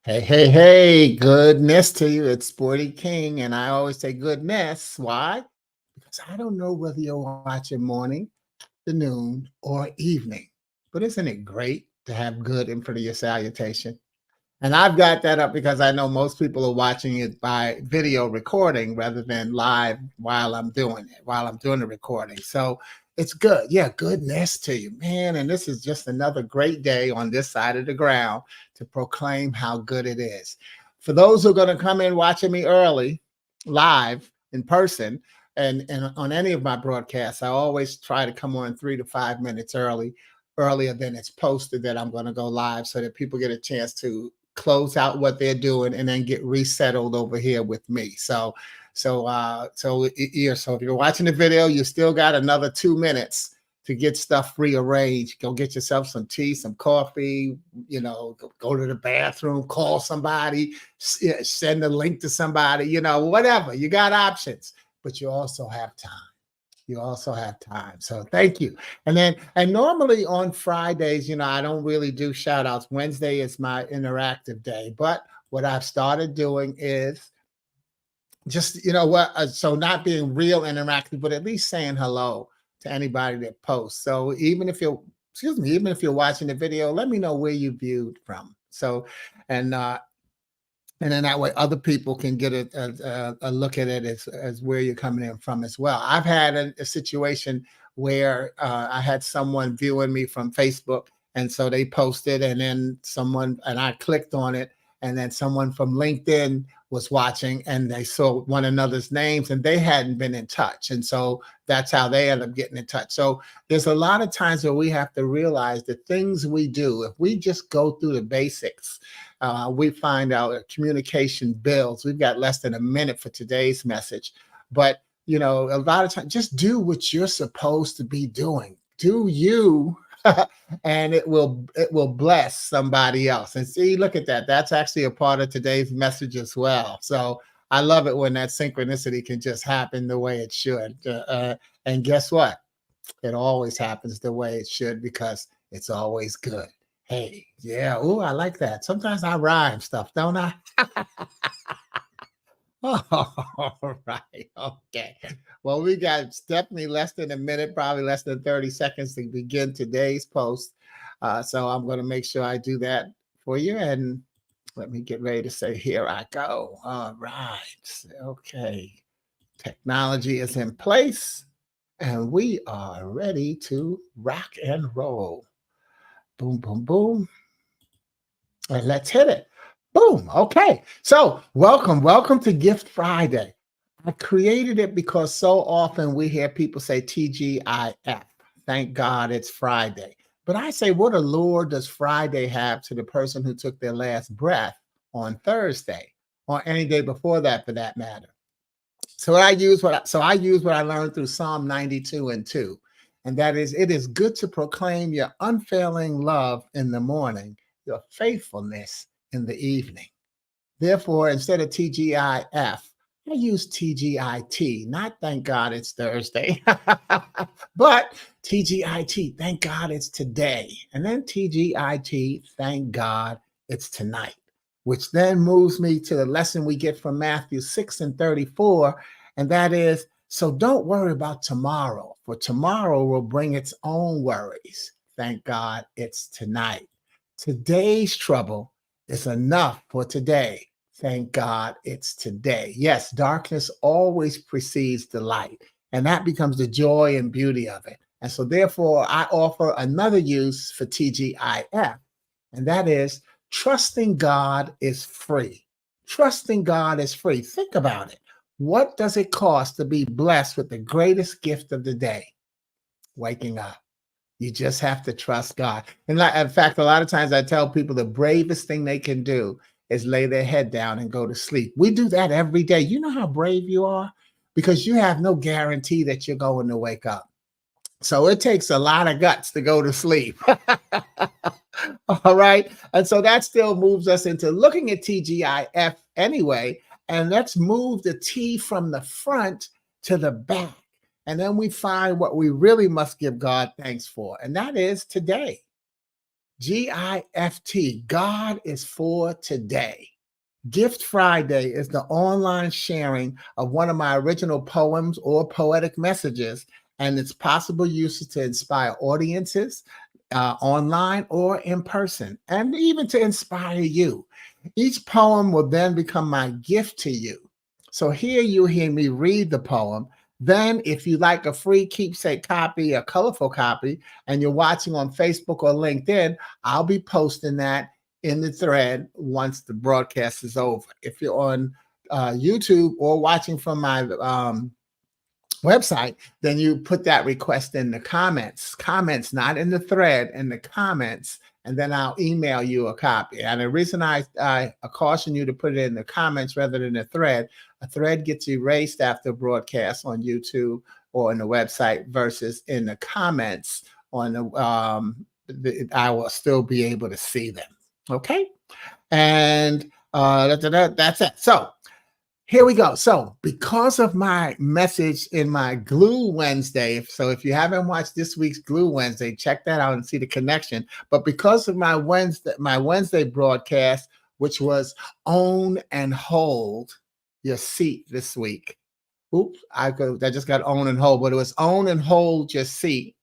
Hey, hey, hey, goodness to you. It's Sporty King. And I always say goodness. Why? Because I don't know whether you're watching morning, afternoon, or evening. But isn't it great to have good in front of your salutation? And I've got that up because I know most people are watching it by video recording rather than live while I'm doing the recording. So it's good. Yeah, goodness to you, man. And this is just another great day on this side of the ground to proclaim how good it is. For those who are going to come in watching me early, live in person, and on any of my broadcasts, I always try to come on 3 to 5 minutes earlier than it's posted that I'm going to go live so that people get a chance to close out what they're doing and then get resettled over here with me. So if you're watching the video, you still got another 2 minutes to get stuff rearranged. Go get yourself some tea, some coffee, go to the bathroom, call somebody, send a link to somebody, whatever. You got options, but you also have time. You also have time. So thank you. And normally on Fridays, I don't really do shout outs. Wednesday is my interactive day. But what I've started doing is just, so not being real interactive, but at least saying hello to anybody that posts. So even if you're watching the video, let me know where you viewed from. So, and, and then that way other people can get a look at it as where you're coming in from as well. I've had a situation where I had someone viewing me from Facebook, and so they posted, and I clicked on it, and then someone from LinkedIn was watching, and they saw one another's names, and they hadn't been in touch, and so that's how they end up getting in touch. So there's a lot of times where we have to realize the things we do, if we just go through the basics, we find out communication builds. We've got less than a minute for today's message, but a lot of times just do what you're supposed to be doing. Do you, and it will bless somebody else. And see, look at that. That's actually a part of today's message as well. So I love it when that synchronicity can just happen the way it should. And guess what? It always happens the way it should because it's always good. Hey, yeah. Oh, I like that. Sometimes I rhyme stuff, don't I? All right. Okay. Well, we got definitely less than a minute, probably less than 30 seconds to begin today's post. So I'm going to make sure I do that for you. And let me get ready to say, here I go. All right. Okay. Technology is in place and we are ready to rock and roll. Boom, boom, boom. And let's hit it. Boom. Okay. So, welcome to Gift Friday. I created it because so often we hear people say TGIF. Thank God it's Friday. But I say, what allure does Friday have to the person who took their last breath on Thursday or any day before that for that matter? So I use what I learned through Psalm 92 and 2. And that is, it is good to proclaim your unfailing love in the morning, your faithfulness in the evening. Therefore, instead of TGIF, I use TGIT, not thank God it's Thursday, but TGIT, thank God it's today. And then TGIT, thank God it's tonight, which then moves me to the lesson we get from Matthew 6 and 34. And that is, so don't worry about tomorrow, for tomorrow will bring its own worries. Thank God it's tonight. Today's trouble is enough for today. Thank God it's today. Yes, darkness always precedes the light, and that becomes the joy and beauty of it. And so, therefore, I offer another use for TGIF, and that is trusting God is free. Trusting God is free. Think about it. What does it cost to be blessed with the greatest gift of the day? Waking up. You just have to trust God. And in fact, a lot of times I tell people the bravest thing they can do is lay their head down and go to sleep. We do that every day. You know how brave you are? Because you have no guarantee that you're going to wake up. So it takes a lot of guts to go to sleep. All right. And so that still moves us into looking at TGIF anyway. And let's move the T from the front to the back. And then we find what we really must give God thanks for. And that is today. GIFT. God is for today. Gift Friday is the online sharing of one of my original poems or poetic messages and its possible uses to inspire audiences online or in person, and even to inspire you. Each poem will then become my gift to you. So here you hear me read the poem. Then, if you like a free keepsake copy, a colorful copy, and you're watching on Facebook or LinkedIn, I'll be posting that in the thread once the broadcast is over. If you're on YouTube or watching from my website, then you put that request in the comments, not in the thread, in the comments, and then I'll email you a copy. And the reason I caution you to put it in the comments rather than a thread gets erased after broadcast on YouTube or on the website versus in the comments on I will still be able to see them. Okay. And that's it. So here we go. So, because of my message in my Glue Wednesday, so if you haven't watched this week's Glue Wednesday, check that out and see the connection. But because of my Wednesday broadcast, which was Own and Hold Your Seat this week. Oops, I just got Own and Hold, but it was Own and Hold Your Seat.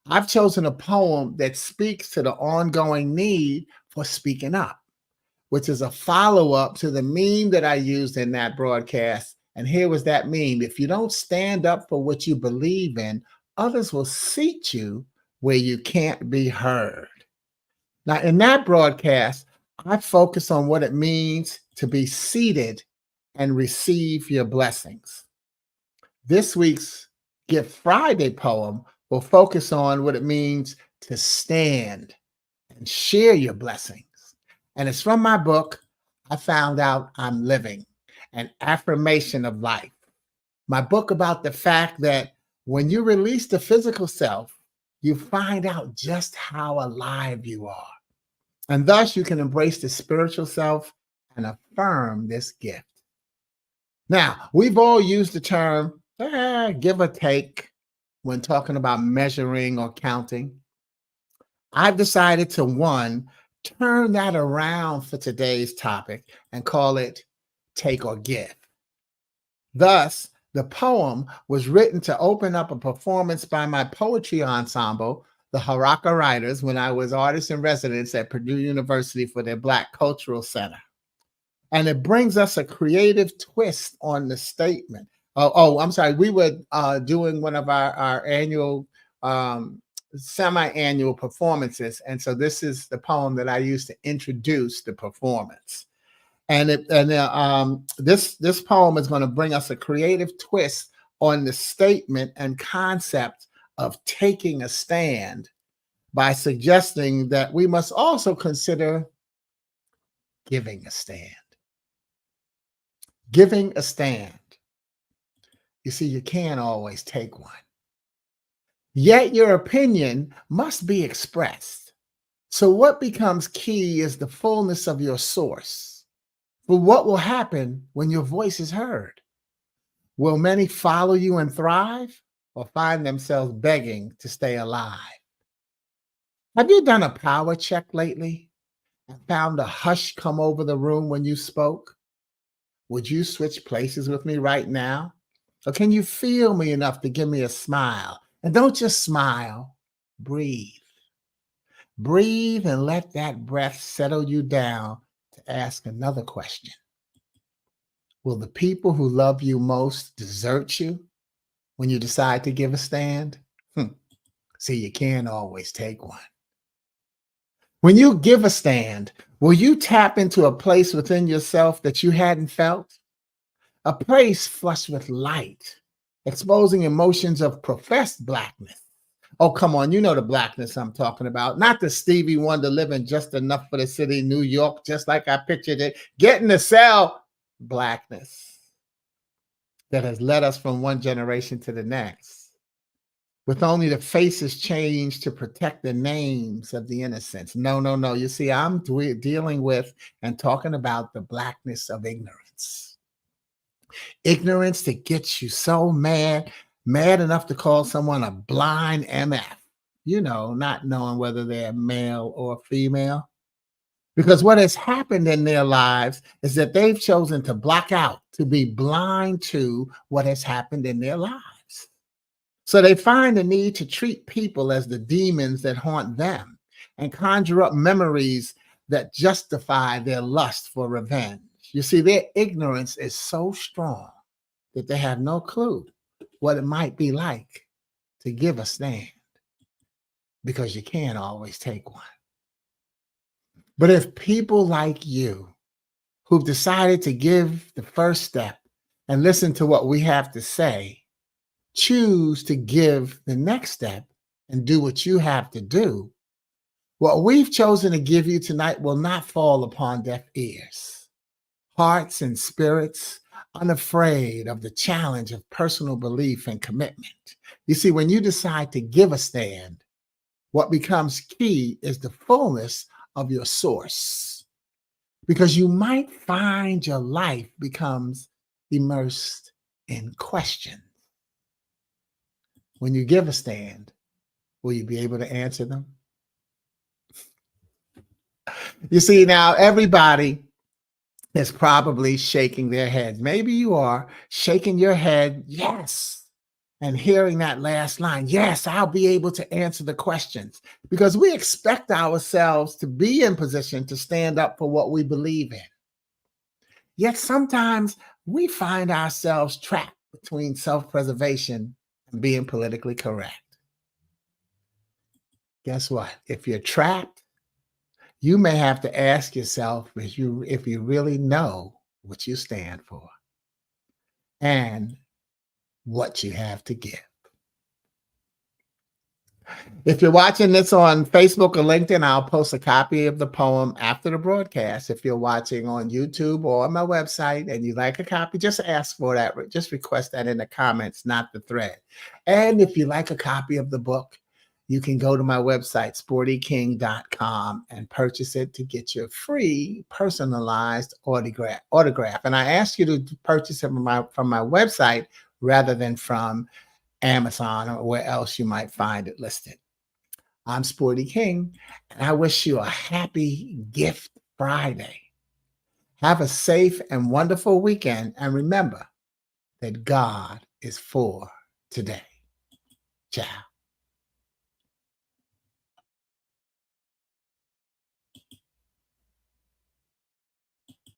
I've chosen a poem that speaks to the ongoing need for speaking up, which is a follow-up to the meme that I used in that broadcast. And here was that meme. If you don't stand up for what you believe in, others will seat you where you can't be heard. Now, in that broadcast, I focus on what it means to be seated and receive your blessings. This week's Gift Friday poem will focus on what it means to stand and share your blessings. And it's from my book, I Found Out I'm Living, an affirmation of life. My book about the fact that when you release the physical self, you find out just how alive you are. And thus you can embrace the spiritual self and affirm this gift. Now, we've all used the term give or take when talking about measuring or counting. I've decided to, one, turn that around for today's topic and call it take or give. Thus, the poem was written to open up a performance by my poetry ensemble, the Haraka Writers, when I was artist in residence at Purdue University for their Black Cultural Center. And it brings us a creative twist on the statement. I'm sorry. We were doing one of our annual semi-annual performances, and so this is the poem that I used to introduce the performance. And this poem is going to bring us a creative twist on the statement and concept of taking a stand by suggesting that we must also consider giving a stand. Giving a stand. You see, you can't always take one. Yet your opinion must be expressed. So what becomes key is the fullness of your source. But what will happen when your voice is heard? Will many follow you and thrive, or find themselves begging to stay alive? Have you done a power check lately and found a hush come over the room when you spoke? Would you switch places with me right now? Or can you feel me enough to give me a smile? And don't just smile, breathe. Breathe and let that breath settle you down to ask another question. Will the people who love you most desert you when you decide to give a stand? See, you can't always take one. When you give a stand, will you tap into a place within yourself that you hadn't felt? A place flushed with light, exposing emotions of professed Blackness. Oh, come on, you know the Blackness I'm talking about. Not the Stevie Wonder living just enough for the city of New York, just like I pictured it. Getting to sell Blackness that has led us from one generation to the next, with only the faces changed to protect the names of the innocents. No. You see, I'm dealing with and talking about the Blackness of ignorance. Ignorance that gets you so mad enough to call someone a blind MF. not knowing whether they're male or female. Because what has happened in their lives is that they've chosen to block out, to be blind to what has happened in their lives. So they find the need to treat people as the demons that haunt them and conjure up memories that justify their lust for revenge. You see, their ignorance is so strong that they have no clue what it might be like to give a stand, because you can't always take one. But if people like you who've decided to give the first step and listen to what we have to say, choose to give the next step and do what you have to do, what we've chosen to give you tonight will not fall upon deaf ears. Hearts and spirits unafraid of the challenge of personal belief and commitment. You see, when you decide to give a stand, what becomes key is the fullness of your source, because you might find your life becomes immersed in question. When you give a stand, will you be able to answer them? You see, now everybody is probably shaking their heads. Maybe you are shaking your head, yes, and hearing that last line, yes, I'll be able to answer the questions, because we expect ourselves to be in position to stand up for what we believe in. Yet sometimes we find ourselves trapped between self-preservation and being politically correct. Guess what? If you're trapped, you may have to ask yourself if you really know what you stand for and what you have to give. If you're watching this on Facebook or LinkedIn, I'll post a copy of the poem after the broadcast. If you're watching on YouTube or on my website and you like a copy, just ask for that. Just request that in the comments, not the thread. And if you like a copy of the book, you can go to my website, sportyking.com, and purchase it to get your free personalized autograph. And I ask you to purchase it from my website rather than from Amazon or where else you might find it listed. I'm Sporty King, and I wish you a happy Gift Friday. Have a safe and wonderful weekend, and remember that God is for today. Ciao.